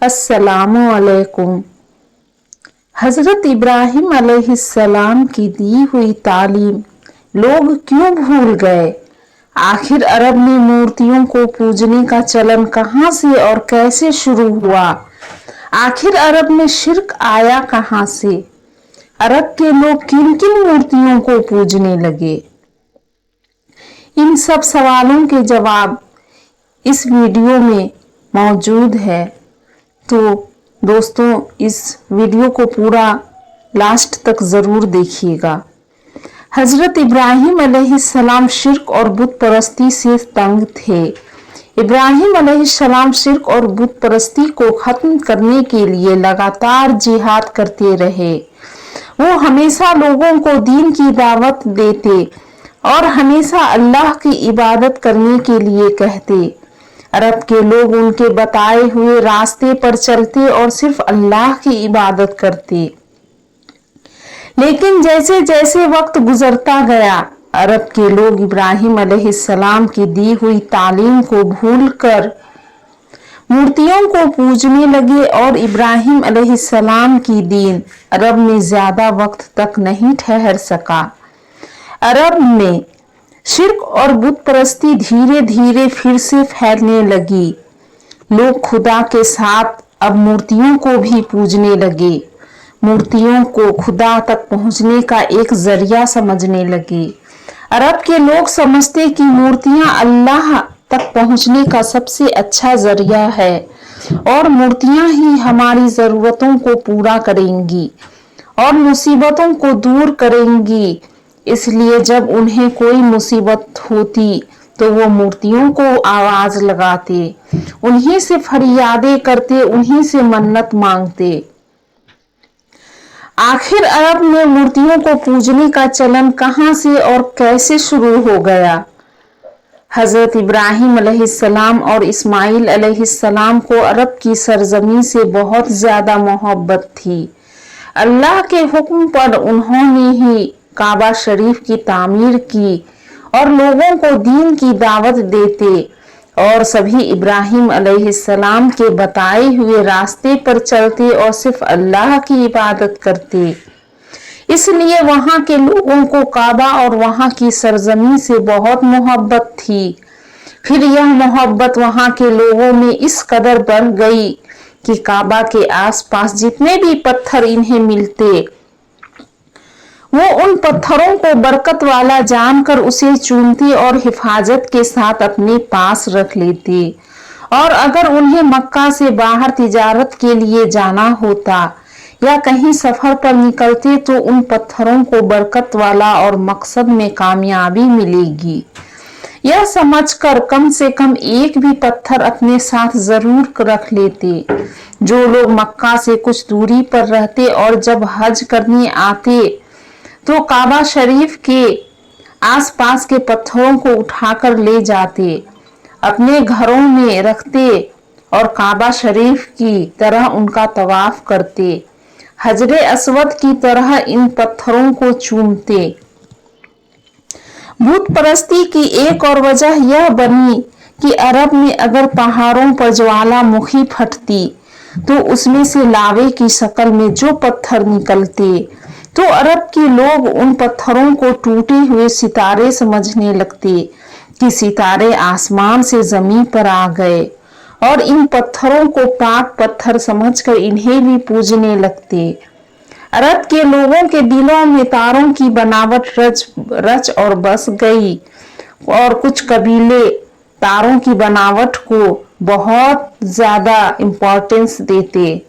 अस्सलामु अलैकुम। हजरत इब्राहिम अलैहिस्सलाम की दी हुई तालीम लोग क्यों भूल गए? आखिर अरब में मूर्तियों को पूजने का चलन कहां से और कैसे शुरू हुआ? आखिर अरब में शिर्क आया कहां से? अरब के लोग किन किन मूर्तियों को पूजने लगे? इन सब सवालों के जवाब इस वीडियो में मौजूद है। तो दोस्तों, इस वीडियो को पूरा लास्ट तक जरूर देखिएगा। हजरत इब्राहिम अलैहिस्सलाम शिर्क और बुत परस्ती से तंग थे। इब्राहिम अलैहिस्सलाम शिर्क और बुत परस्ती को खत्म करने के लिए लगातार जिहाद करते रहे। वो हमेशा लोगों को दीन की दावत देते और हमेशा अल्लाह की इबादत करने के लिए कहते। अरब के लोग उनके बताए हुए रास्ते पर चलते और सिर्फ अल्लाह की इबादत करते। लेकिन जैसे जैसे वक्त गुजरता गया, अरब के लोग इब्राहिम अलैहिस्सलाम की दी हुई तालीम को भूलकर मूर्तियों को पूजने लगे और इब्राहिम अलैहिस्सलाम की दीन अरब में ज्यादा वक्त तक नहीं ठहर सका। अरब में शिर्क और बुत परस्ती धीरे धीरे फिर से फैलने लगी। लोग खुदा के साथ अब मूर्तियों को भी पूजने लगे। मूर्तियों को खुदा तक पहुंचने का एक जरिया समझने लगे। अरब के लोग समझते कि मूर्तियां अल्लाह तक पहुंचने का सबसे अच्छा जरिया है और मूर्तियां ही हमारी जरूरतों को पूरा करेंगी और मुसीबतों को दूर करेंगी। इसलिए जब उन्हें कोई मुसीबत होती तो वो मूर्तियों को आवाज लगाते, उन्हीं से फरियादें करते, उन्हीं से मन्नत मांगते। आखिर अरब में मूर्तियों को पूजने का चलन कहां से और कैसे शुरू हो गया? हजरत इब्राहिम अलैहिस्सलाम और इस्माइल अलैहिस्सलाम को अरब की सरजमी से बहुत ज्यादा मोहब्बत थी। अल्लाह के हुक्म पर उन्होंने ही काबा शरीफ की तामीर की और लोगों को दीन की दावत देते और सभी इब्राहिम अलैहिस्सलाम के बताए हुए रास्ते पर चलते और सिर्फ अल्लाह की इबादत करते। इसलिए वहां के लोगों को काबा और वहां की सरजमी से बहुत मोहब्बत थी। फिर यह मोहब्बत वहां के लोगों में इस कदर बढ़ गई कि काबा के आसपास जितने भी पत्थर इन्हें मिलते, वो उन पत्थरों को बरकत वाला जानकर उसे चूमते और हिफाजत के साथ अपने पास रख लेते। और अगर उन्हें मक्का से बाहर तिजारत के लिए जाना होता या कहीं सफर पर निकलते तो उन पत्थरों को बरकत वाला और मकसद में कामयाबी मिलेगी, यह समझकर कम से कम एक भी पत्थर अपने साथ जरूर रख लेते। जो लोग मक्का से कुछ दूरी पर रहते और जब हज करने आते तो काबा शरीफ के आसपास के पत्थरों को उठाकर ले जाते, अपने घरों में रखते और काबा शरीफ की तरह उनका तवाफ करते। हजरे अस्वद की तरह इन पत्थरों को चूमते। भूत परस्ती की एक और वजह यह बनी कि अरब में अगर पहाड़ों पर ज्वालामुखी फटती तो उसमें से लावे की शक्ल में जो पत्थर निकलते तो अरब के लोग उन पत्थरों को टूटे हुए सितारे समझने लगते कि सितारे आसमान से जमीन पर आ गए और इन पत्थरों को पाक पत्थर समझकर इन्हें भी पूजने लगते। अरब के लोगों के दिलों में तारों की बनावट रच और बस गई और कुछ कबीले तारों की बनावट को बहुत ज्यादा इंपॉर्टेंस देते,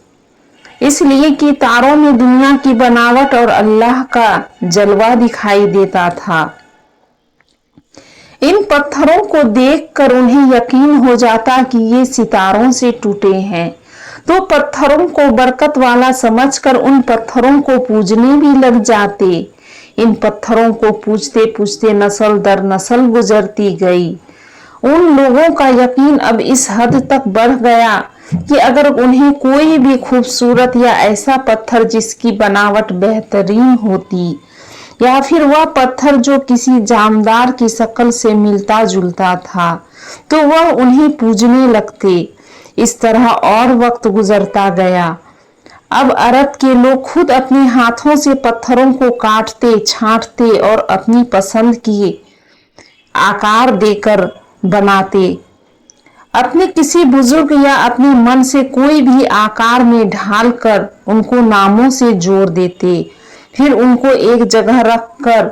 इसलिए कि तारों में दुनिया की बनावट और अल्लाह का जलवा दिखाई देता था। इन पत्थरों को देखकर उन्हें यकीन हो जाता कि ये सितारों से टूटे हैं, तो पत्थरों को बरकत वाला समझकर उन पत्थरों को पूजने भी लग जाते। इन पत्थरों को पूजते पूजते नस्ल दर नस्ल गुजरती गई। उन लोगों का यकीन अब इस हद तक बढ़ गया कि अगर उन्हें कोई भी खूबसूरत या ऐसा पत्थर जिसकी बनावट बेहतरीन होती या फिर वह पत्थर जो किसी जामदार की शक्ल से मिलता जुलता था तो वह उन्हें पूजने लगते। इस तरह और वक्त गुजरता गया। अब अरब के लोग खुद अपने हाथों से पत्थरों को काटते, छांटते और अपनी पसंद की आकार देकर बनाते। अपने किसी बुजुर्ग या अपने मन से कोई भी आकार में ढालकर उनको नामों से जोड़ देते, फिर उनको एक जगह रखकर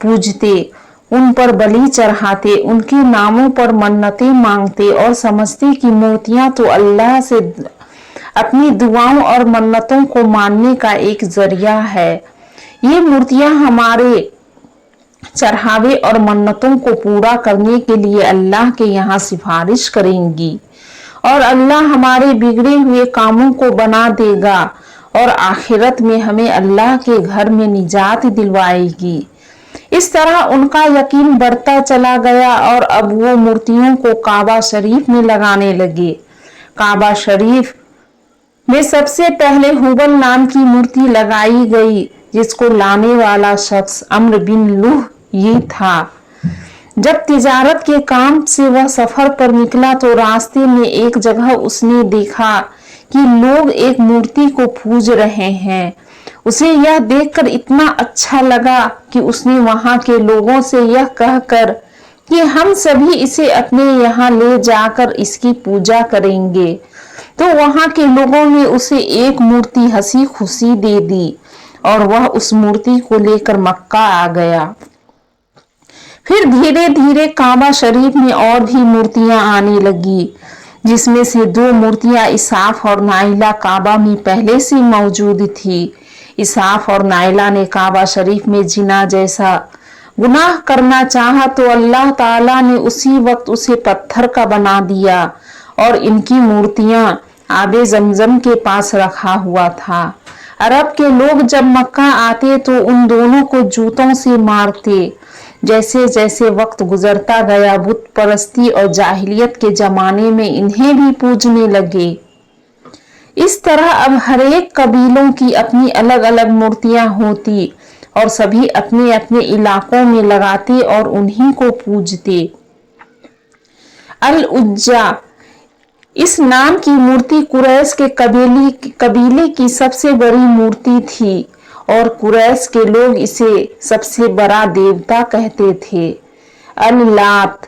पूजते, उन पर बलि चढ़ाते, उनके नामों पर मन्नतें मांगते और समझते कि मूर्तियां तो अल्लाह से अपनी दुआओं और मन्नतों को मानने का एक जरिया है। ये मूर्तियां हमारे चढ़ावे और मन्नतों को पूरा करने के लिए अल्लाह के यहाँ सिफारिश करेंगी और अल्लाह हमारे बिगड़े हुए कामों को बना देगा और आखिरत में हमें अल्लाह के घर में निजात दिलवाएगी। इस तरह उनका यकीन बढ़ता चला गया और अब वो मूर्तियों को काबा शरीफ में लगाने लगे। काबा शरीफ में सबसे पहले हुबल नाम की मूर्ति लगाई गई, जिसको लाने वाला शख्स अम्र बिन लूह ये था। जब तिजारत के काम से वह सफर पर निकला तो रास्ते में एक जगह उसने देखा कि लोग एक मूर्ति को पूज रहे हैं। उसे यह देखकर इतना अच्छा लगा कि उसने वहां के लोगों से यह कहकर कि हम सभी इसे अपने यहाँ ले जाकर इसकी पूजा करेंगे, तो वहां के लोगों ने उसे एक मूर्ति हंसी खुशी दे दी और वह उस मूर्ति को लेकर मक्का आ गया। फिर धीरे धीरे काबा शरीफ में और भी मूर्तियां आने लगी, जिसमें से 2 मूर्तियां इसाफ और नाइला काबा में पहले से मौजूद थी। इसाफ और नाइला ने काबा शरीफ में जिना जैसा गुनाह करना चाहा तो अल्लाह ताला ने उसी वक्त उसे पत्थर का बना दिया और इनकी मूर्तियां आबे जमजम के पास रखा हुआ था। अरब के लोग जब मक्का आते तो उन दोनों को जूतों से मारते। जैसे जैसे वक्त गुजरता गया बुत परस्ती और जाहिलियत के जमाने में इन्हें भी पूजने लगे। इस तरह अब हर एक कबीलों की अपनी अलग अलग मूर्तियां होती और सभी अपने अपने इलाकों में लगाते और उन्हीं को पूजते। अल उज्जा इस नाम की मूर्ति कुरैश के कबीले की सबसे बड़ी मूर्ति थी और कुरैश के लोग इसे सबसे बड़ा देवता कहते थे। अल लात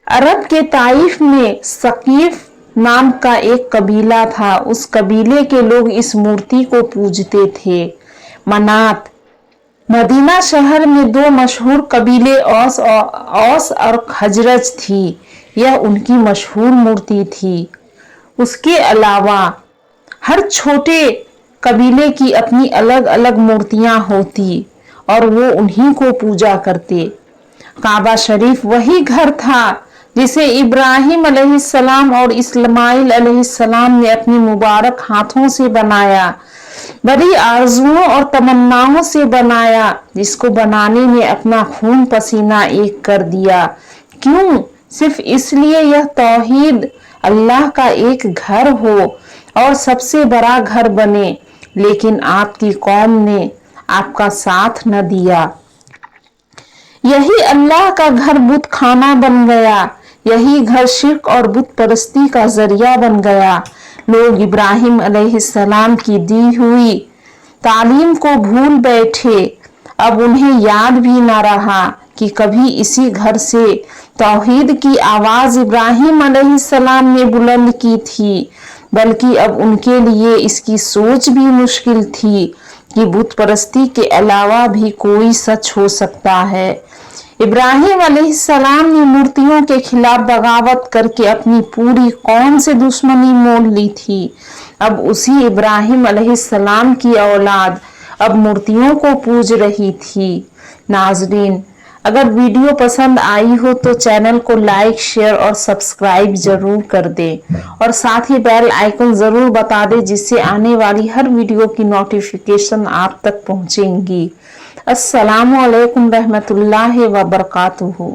अरब के ताइफ में सकीफ नाम का एक कबीला था, उस कबीले के लोग इस मूर्ति को पूजते थे। मनात मदीना शहर में 2 मशहूर कबीले औस और खजरज थी, यह उनकी मशहूर मूर्ति थी। उसके अलावा हर छोटे कबीले की अपनी अलग अलग मूर्तियां होती और वो उन्हीं को पूजा करते। काबा शरीफ वही घर था जिसे इब्राहिम अलैहिस्सलाम और इस्माइल अलैहिस्सलाम ने अपने मुबारक हाथों से बनाया, बड़ी आरजुओं और तमन्नाओं से बनाया, जिसको बनाने में अपना खून पसीना एक कर दिया। क्यों? सिर्फ इसलिए यह तौहीद अल्लाह का एक घर हो और सबसे बड़ा घर बने, लेकिन आपकी कौम ने आपका साथ न दिया। यही अल्लाह का घर बुत खाना बन गया, यही घर शिर्क और बुत परस्ती का जरिया बन गया। लोग इब्राहिम अलैहिस्सलाम की दी हुई तालीम को भूल बैठे। अब उन्हें याद भी न रहा कि कभी इसी घर से तौहीद की आवाज इब्राहिम अलैहिस्सलाम ने बुलंद की थी, बल्कि अब उनके लिए इसकी सोच भी मुश्किल थी कि बुत परस्ती के अलावा भी कोई सच हो सकता है। इब्राहिम अलैहिस्सलाम ने मूर्तियों के खिलाफ बगावत करके अपनी पूरी कौम से दुश्मनी मोल ली थी। अब उसी इब्राहिम अलैहिस्सलाम की औलाद अब मूर्तियों को पूज रही थी। नाज़रीन, अगर वीडियो पसंद आई हो तो चैनल को लाइक, शेयर और सब्सक्राइब जरूर कर दें और साथ ही बेल आइकन जरूर बता दें, जिससे आने वाली हर वीडियो की नोटिफिकेशन आप तक पहुंचेंगी। अस्सलामु अलैकुम रहमतुल्लाहि व बरकातुहू।